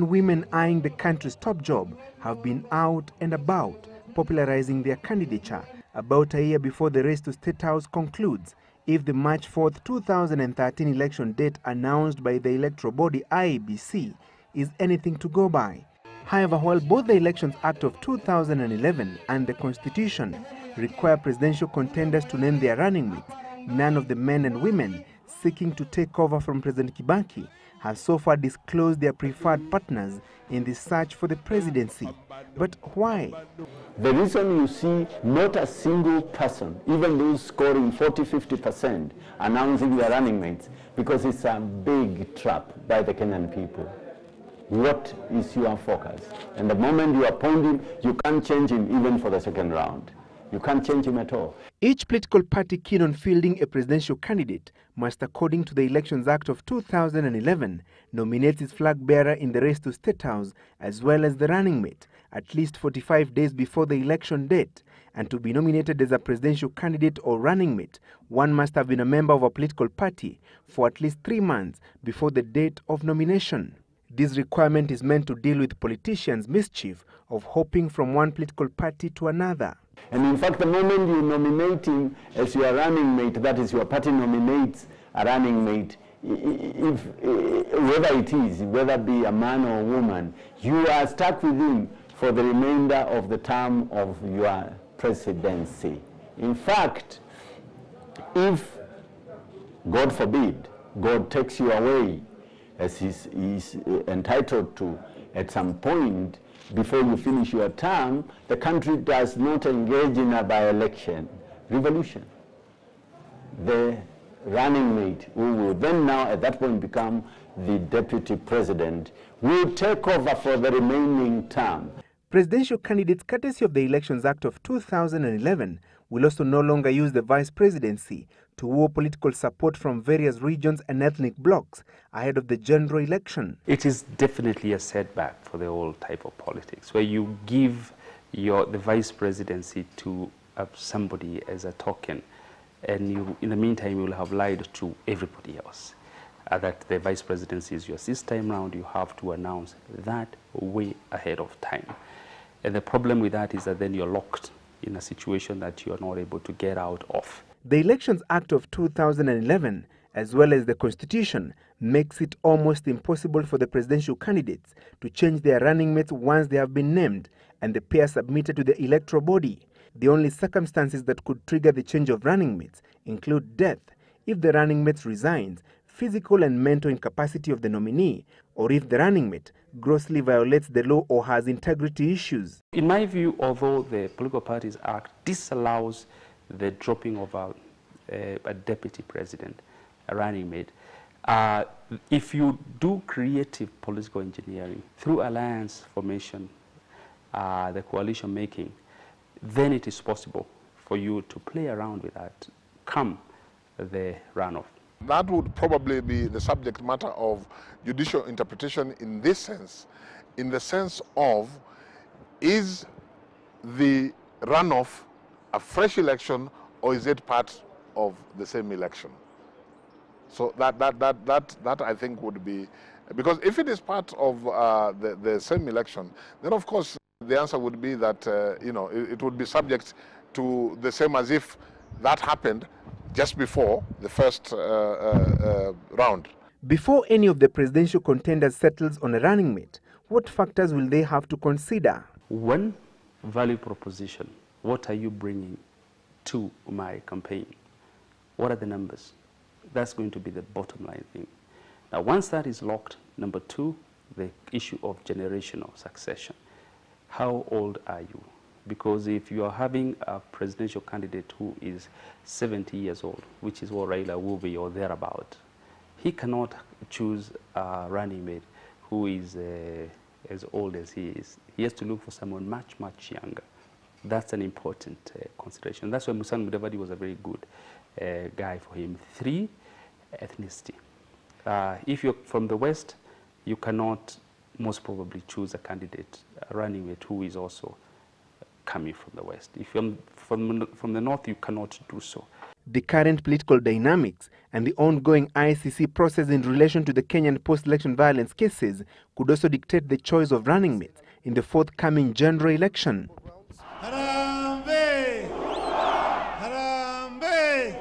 and women eyeing the country's top job have been out and about, popularizing their candidature about a year before the race to State House concludes, if the March 4th, 2013 election date announced by the electoral body IEBC is anything to go by. However, while both the Elections Act of 2011 and the Constitution require presidential contenders to name their running mates, none of the men and women seeking to take over from President Kibaki have so far disclosed their preferred partners in the search for the presidency. But why? The reason you see not a single person, even those scoring 40–50%, announcing their running mates, because it's a big trap by the Kenyan people. What is your focus? And the moment you appoint him, you can't change him even for the second round. You can't change him at all. Each political party keen on fielding a presidential candidate must, according to the Elections Act of 2011, nominate its flag bearer in the race to State House as well as the running mate at least 45 days before the election date. And to be nominated as a presidential candidate or running mate, one must have been a member of a political party for at least 3 months before the date of nomination. This requirement is meant to deal with politicians' mischief of hopping from one political party to another. And in fact, the moment you nominate him as your running mate, that is, your party nominates a running mate, whether it is, whether it be a man or a woman, you are stuck with him for the remainder of the term of your presidency. In fact, if, God forbid, God takes you away, as he's entitled to at some point before you finish your term, the country does not engage in a by-election revolution. The running mate, who will then now at that point become the deputy president, will take over for the remaining term. Presidential candidates, courtesy of the Elections Act of 2011, will also no longer use the vice presidency to woo political support from various regions and ethnic blocs ahead of the general election. It is definitely a setback for the whole type of politics, where you give the vice presidency to somebody as a token, and you, in the meantime, you will have lied to everybody else that the vice presidency is yours. This time round, you have to announce that way ahead of time. And the problem with that is that then you're locked in a situation that you are not able to get out of. The Elections Act of 2011, as well as the Constitution, makes it almost impossible for the presidential candidates to change their running mates once they have been named and the pair submitted to the electoral body. The only circumstances that could trigger the change of running mates include death, if the running mate resigns, physical and mental incapacity of the nominee, or if the running mate grossly violates the law or has integrity issues. In my view, although the Political Parties Act disallows the dropping of a deputy president, a running mate, if you do creative political engineering through alliance formation, the coalition making, then it is possible for you to play around with that come the runoff. That would probably be the subject matter of judicial interpretation in this sense, in the sense of, is the runoff a fresh election or is it part of the same election? So that I think would be, because if it is part of the same election, then of course the answer would be that you know, it would be subject to the same as if that happened just before the first round. Before any of the presidential contenders settles on a running mate, what factors will they have to consider? One, value proposition. What are you bringing to my campaign? What are the numbers? That's going to be the bottom line thing. Now, once that is locked, number two, the issue of generational succession. How old are you? Because if you are having a presidential candidate who is 70 years old, which is what Raila will be or thereabout, he cannot choose a running mate who is as old as he is. He has to look for someone much, much younger. That's an important consideration. That's why Musalia Mudavadi was a very good guy for him. 3, ethnicity. If you're from the West, you cannot most probably choose a candidate, a running mate who is also coming from the West. If you're from the North, you cannot do so. The current political dynamics and the ongoing ICC process in relation to the Kenyan post-election violence cases could also dictate the choice of running mates in the forthcoming general election. Harambe! Harambe!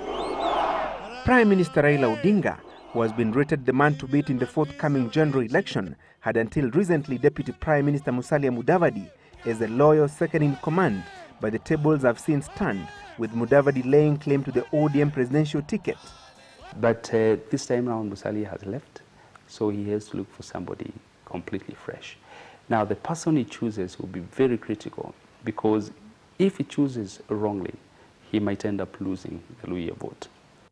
Prime Minister Raila Odinga, who has been rated the man to beat in the forthcoming general election, had until recently Deputy Prime Minister Musalia Mudavadi as a loyal second in command, but the tables have since turned, with Mudavadi laying claim to the ODM presidential ticket. But this time around, Musalia has left, so he has to look for somebody completely fresh. Now, the person he chooses will be very critical, because if he chooses wrongly, he might end up losing the Luhya vote.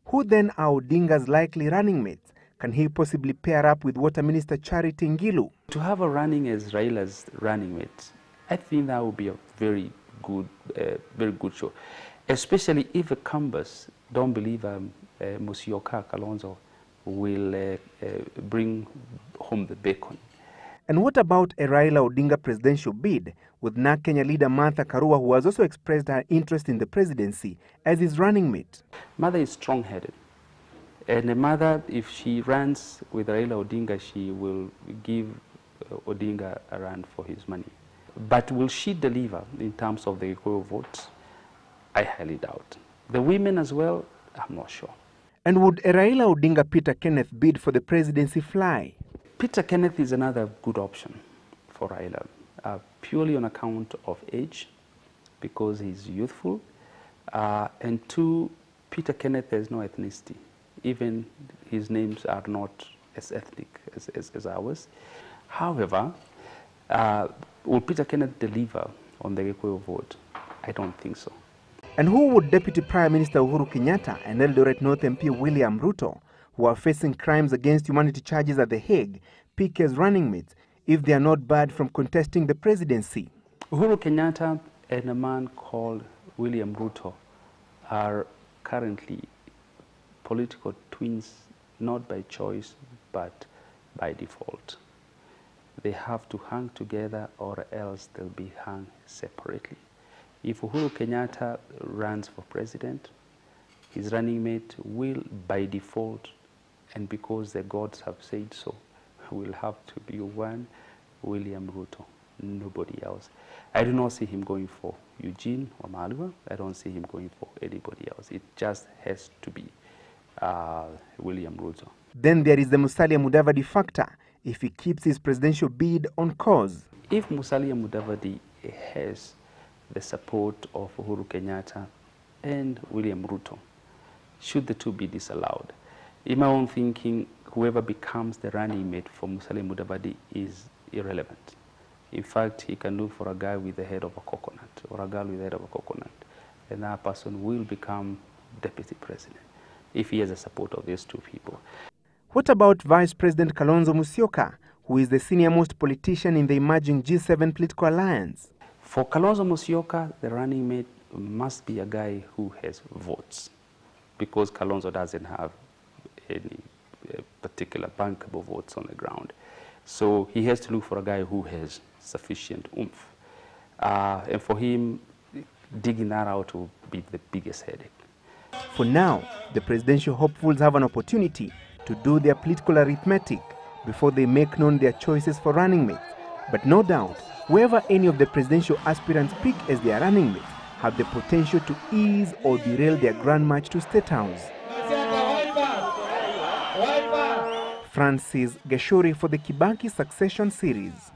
Who then are Odinga's likely running mates? Can he possibly pair up with Water Minister Charity Ngilu? To have a running as Raila's running mate, I think that would be a very good show. Especially if the canvas don't believe Musyoka Kalonzo will bring home the bacon. And what about a Raila Odinga presidential bid with NARC Kenya leader Martha Karua, who has also expressed her interest in the presidency as his running mate? Mother is strong-headed. And a mother, if she runs with Raila Odinga, she will give Odinga a run for his money. But will she deliver in terms of the Gachuri votes? I highly doubt. The women as well, I'm not sure. And would a Raila Odinga Peter Kenneth bid for the presidency fly? Peter Kenneth is another good option for Raila, purely on account of age, because he's youthful, and two, Peter Kenneth has no ethnicity. Even his names are not as ethnic as ours. However, will Peter Kenneth deliver on the Gachuri vote? I don't think so. And who would Deputy Prime Minister Uhuru Kenyatta and Eldoret North MP William Ruto, who are facing crimes against humanity charges at The Hague, pick as running mates if they are not barred from contesting the presidency? Uhuru Kenyatta and a man called William Ruto are currently political twins, not by choice, but by default. They have to hang together or else they'll be hung separately. If Uhuru Kenyatta runs for president, his running mate will, by default, and because the gods have said so, will have to be one William Ruto, nobody else. I do not see him going for Eugene or Malua. I don't see him going for anybody else. It just has to be William Ruto. Then there is the Musalia Mudavadi factor, if he keeps his presidential bid on course. If Musalia Mudavadi has the support of Uhuru Kenyatta and William Ruto, should the two be disallowed, in my own thinking, whoever becomes the running mate for Musalia Mudavadi is irrelevant. In fact, he can look for a guy with the head of a coconut or a girl with the head of a coconut, and that person will become deputy president if he has the support of these two people. What about Vice President Kalonzo Musyoka, who is the senior-most politician in the emerging G7 political alliance? For Kalonzo Musyoka, the running mate must be a guy who has votes, because Kalonzo doesn't have any particular bankable votes on the ground. So he has to look for a guy who has sufficient oomph. And for him, digging that out will be the biggest headache. For now, the presidential hopefuls have an opportunity to do their political arithmetic before they make known their choices for running mates. But no doubt, whoever any of the presidential aspirants pick as their running mates have the potential to ease or derail their grand march to State House. Francis Gachuri for the Kibaki Succession Series.